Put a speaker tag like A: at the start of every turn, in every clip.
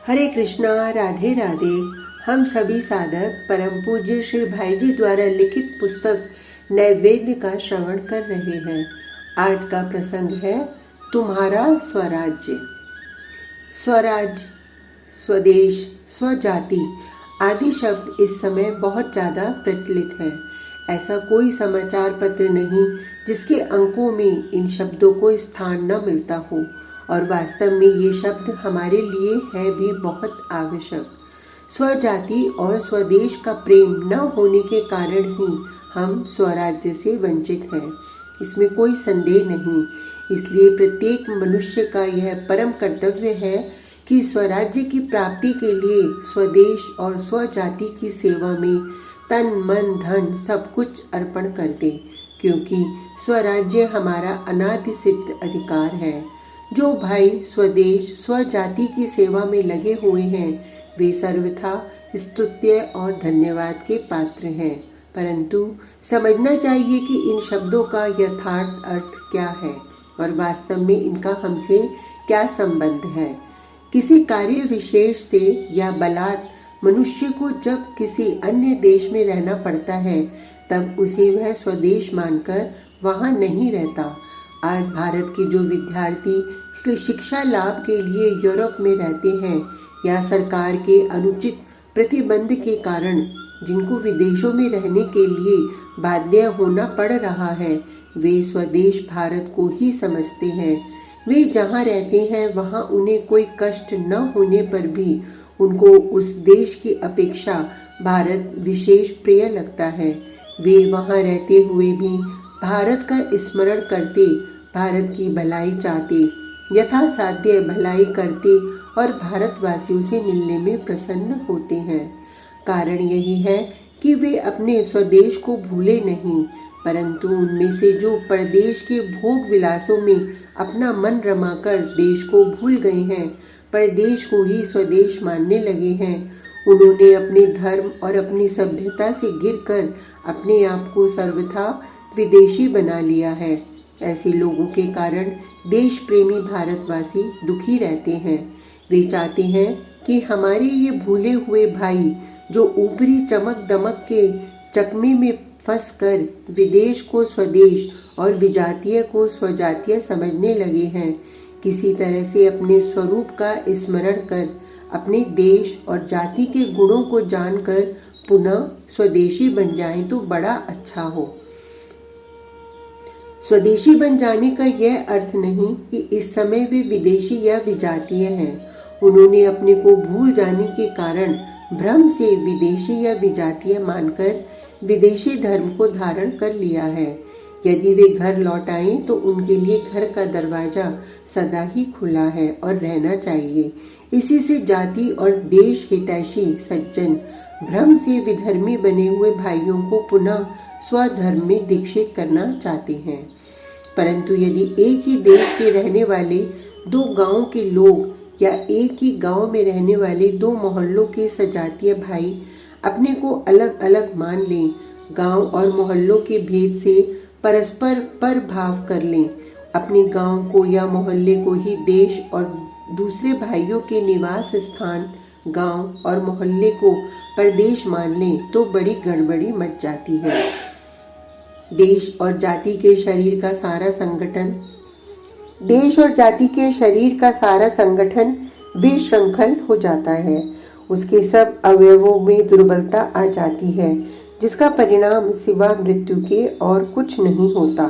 A: हरे कृष्णा, राधे राधे। हम सभी साधक परम पूज्य श्री भाई जी द्वारा लिखित पुस्तक नैवेद्य का श्रवण कर रहे हैं। आज का प्रसंग है तुम्हारा स्वराज्य। स्वराज, स्वदेश, स्वजाति आदि शब्द इस समय बहुत ज़्यादा प्रचलित है। ऐसा कोई समाचार पत्र नहीं जिसके अंकों में इन शब्दों को स्थान न मिलता हो, और वास्तव में ये शब्द हमारे लिए है भी बहुत आवश्यक। स्वजाति और स्वदेश का प्रेम न होने के कारण ही हम स्वराज्य से वंचित हैं, इसमें कोई संदेह नहीं। इसलिए प्रत्येक मनुष्य का यह परम कर्तव्य है कि स्वराज्य की प्राप्ति के लिए स्वदेश और स्वजाति की सेवा में तन मन धन सब कुछ अर्पण कर दे, क्योंकि स्वराज्य हमारा अनादि सिद्ध अधिकार है। जो भाई स्वदेश स्वजाति की सेवा में लगे हुए हैं वे सर्वथा स्तुत्य और धन्यवाद के पात्र हैं, परंतु समझना चाहिए कि इन शब्दों का यथार्थ अर्थ क्या है और वास्तव में इनका हमसे क्या संबंध है। किसी कार्य विशेष से या बलात् मनुष्य को जब किसी अन्य देश में रहना पड़ता है तब उसे वह स्वदेश मानकर वहाँ नहीं रहता। आज भारत के जो विद्यार्थी शिक्षा लाभ के लिए यूरोप में रहते हैं या सरकार के अनुचित प्रतिबंध के कारण जिनको विदेशों में रहने के लिए बाध्य होना पड़ रहा है, वे स्वदेश भारत को ही समझते हैं। वे जहाँ रहते हैं वहाँ उन्हें कोई कष्ट न होने पर भी उनको उस देश की अपेक्षा भारत विशेष प्रिय लगता है। वे वहाँ रहते हुए भी भारत का स्मरण करते, भारत की भलाई चाहते, यथासाध्य भलाई करते और भारतवासियों से मिलने में प्रसन्न होते हैं। कारण यही है कि वे अपने स्वदेश को भूले नहीं, परंतु उनमें से जो परदेश के भोग विलासों में अपना मन रमाकर देश को भूल गए हैं, परदेश को ही स्वदेश मानने लगे हैं, उन्होंने अपने धर्म और अपनी सभ्यता से गिरकर अपने आप को सर्वथा विदेशी बना लिया है। ऐसे लोगों के कारण देश प्रेमी भारतवासी दुखी रहते हैं। वे चाहते हैं कि हमारे ये भूले हुए भाई जो ऊपरी चमक दमक के चकमे में फंस कर विदेश को स्वदेश और विजातीय को स्वजातीय समझने लगे हैं, किसी तरह से अपने स्वरूप का स्मरण कर अपने देश और जाति के गुणों को जानकर पुनः स्वदेशी बन जाएं तो बड़ा अच्छा हो। स्वदेशी बन जाने का यह अर्थ नहीं कि इस समय वे विदेशी या विजातीय हैं। उन्होंने अपने को भूल जाने के कारण भ्रम से विदेशी या विजातीय मानकर विदेशी धर्म को धारण कर लिया है। यदि वे घर लौट आएं तो उनके लिए घर का दरवाजा सदा ही खुला है और रहना चाहिए। इसी से जाति और देश हितैषी सज्जन भ्रम से विधर्मी बने हुए भाइयों को पुनः स्वधर्म में दीक्षित करना चाहते हैं। परंतु यदि एक ही देश के रहने वाले दो गांवों के लोग या एक ही गांव में रहने वाले दो मोहल्लों के सजातीय भाई अपने को अलग अलग मान लें, गांव और मोहल्लों के भेद से परस्पर पर भाव कर लें, अपने गांव को या मोहल्ले को ही देश और दूसरे भाइयों के निवास स्थान गांव और मोहल्ले को परदेश मान लें तो बड़ी गड़बड़ी मच जाती है। देश और जाति के शरीर का सारा संगठन विशृंखल हो जाता है। उसके सब अवयवों में दुर्बलता आ जाती है, जिसका परिणाम सिवा मृत्यु के और कुछ नहीं होता।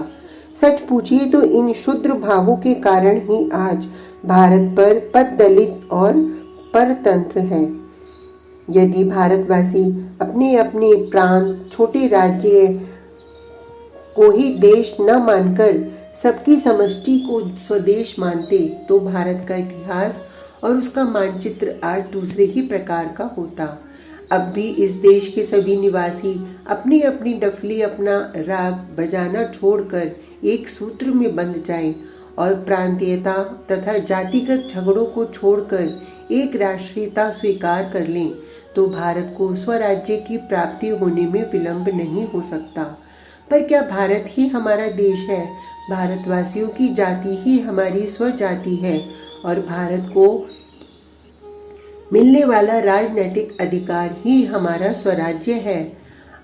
A: सच पूछिए तो इन क्षुद्र भावों के कारण ही आज भारत पर पददलित और परतंत्र है। यदि भारतवासी अपने अपने प्रांत छोटे राज्य को ही देश न मानकर सबकी समष्टि को स्वदेश मानते तो भारत का इतिहास और उसका मानचित्र आज दूसरे ही प्रकार का होता। अब भी इस देश के सभी निवासी अपनी अपनी डफली अपना राग बजाना छोड़कर एक सूत्र में बंध जाएं और प्रांतीयता तथा जातिगत झगड़ों को छोड़कर एक राष्ट्रीयता स्वीकार कर लें तो भारत को स्वराज्य की प्राप्ति होने में विलंब नहीं हो सकता। पर क्या भारत ही हमारा देश है? भारतवासियों की जाति ही हमारी स्वजाति है और भारत को मिलने वाला राजनैतिक अधिकार ही हमारा स्वराज्य है।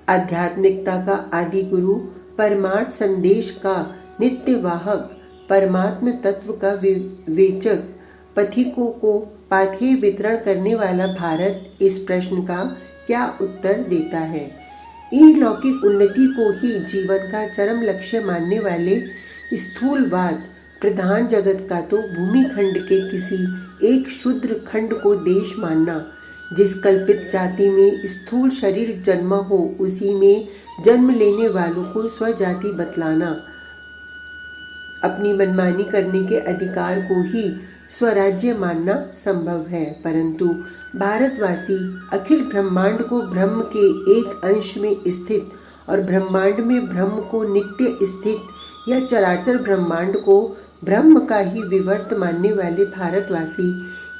A: आध्यात्मिकता का आदि गुरु, परमार्थ संदेश का नित्य वाहक, परमात्म तत्व का विवेचक, पथिकों को पाथेय वितरण करने वाला भारत इस प्रश्न का क्या उत्तर देता है? इहलौकिक उन्नति को ही जीवन का चरम लक्ष्य मानने वाले स्थूलवाद प्रधान जगत का तो भूमिखंड के किसी एक क्षुद्र खंड को देश मानना, जिस कल्पित जाति में स्थूल शरीर जन्मा हो उसी में जन्म लेने वालों को स्वजाति बतलाना, अपनी मनमानी करने के अधिकार को ही स्वराज्य मानना संभव है। परंतु भारतवासी अखिल ब्रह्मांड को ब्रह्म के एक अंश में स्थित और ब्रह्मांड में ब्रह्म को नित्य स्थित या चराचर ब्रह्मांड को ब्रह्म का ही विवर्त मानने वाले भारतवासी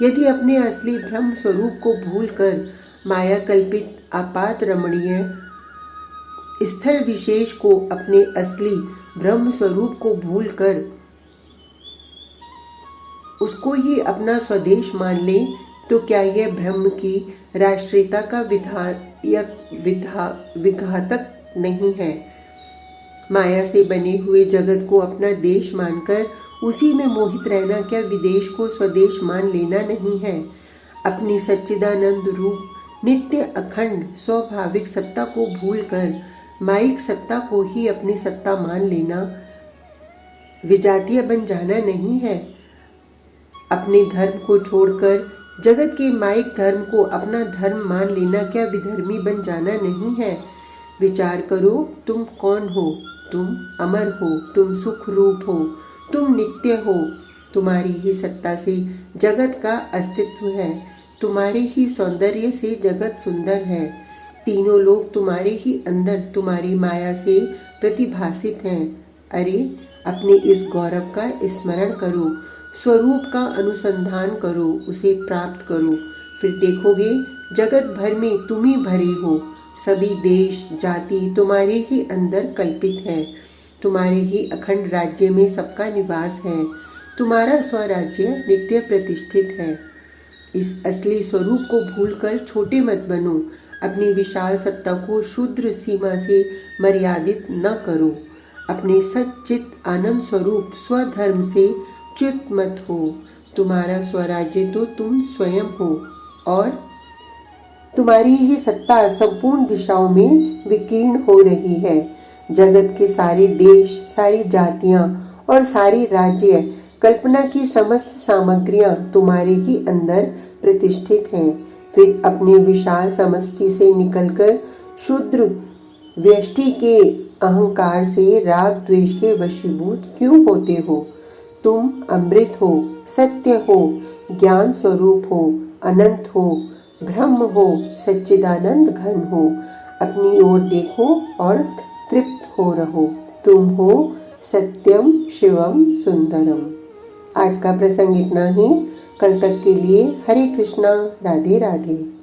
A: यदि अपने असली ब्रह्म स्वरूप को भूलकर माया कल्पित आपात रमणीय स्थल विशेष को अपने असली ब्रह्म स्वरूप को भूलकर उसको ही अपना स्वदेश मान ले, तो क्या यह ब्रह्म की राष्ट्रीयता का विघातक नहीं है? माया से बने हुए जगत को अपना देश मानकर उसी में मोहित रहना क्या विदेश को स्वदेश मान लेना नहीं है? अपनी सच्चिदानंद रूप नित्य अखंड स्वाभाविक सत्ता को भूलकर माइक सत्ता को ही अपनी सत्ता मान लेना विजातीय बन जाना नहीं है? अपने धर्म को छोड़कर जगत के माइक धर्म को अपना धर्म मान लेना क्या विधर्मी बन जाना नहीं है? विचार करो, तुम कौन हो? तुम अमर हो, तुम सुख रूप हो, तुम नित्य हो। तुम्हारी ही सत्ता से जगत का अस्तित्व है, तुम्हारे ही सौंदर्य से जगत सुंदर है। तीनों लोग तुम्हारे ही अंदर तुम्हारी माया से प्रतिभासित हैं। अरे, अपने इस गौरव का स्मरण करो, स्वरूप का अनुसंधान करो, उसे प्राप्त करो, फिर देखोगे जगत भर में तुम ही भरे हो। सभी देश जाति तुम्हारे ही अंदर कल्पित है, तुम्हारे ही अखंड राज्य में सबका निवास है। तुम्हारा स्वराज्य नित्य प्रतिष्ठित है। इस असली स्वरूप को भूलकर छोटे मत बनो, अपनी विशाल सत्ता को शूद्र सीमा से मर्यादित न करो। अपने सच्चित आनंद स्वरूप स्वधर्म से च्युत मत हो। तुम्हारा स्वराज्य तो तुम स्वयं हो और तुम्हारी ही सत्ता संपूर्ण दिशाओं में विकीर्ण हो रही है। जगत के सारे देश, सारी जातियां और सारे राज्य, कल्पना की समस्त सामग्रियां तुम्हारे ही अंदर प्रतिष्ठित हैं। फिर अपने विशाल समष्टि से निकलकर शूद्र व्यष्टि के अहंकार से राग द्वेष के वशीभूत क्यों होते हो? तुम अमृत हो, सत्य हो, ज्ञान स्वरूप हो, अनंत हो, ब्रह्म हो, सच्चिदानंद घन हो। अपनी ओर देखो और तृप्त हो रहो। तुम हो सत्यम शिवम सुंदरम। आज का प्रसंग इतना ही। कल तक के लिए हरे कृष्णा, राधे राधे।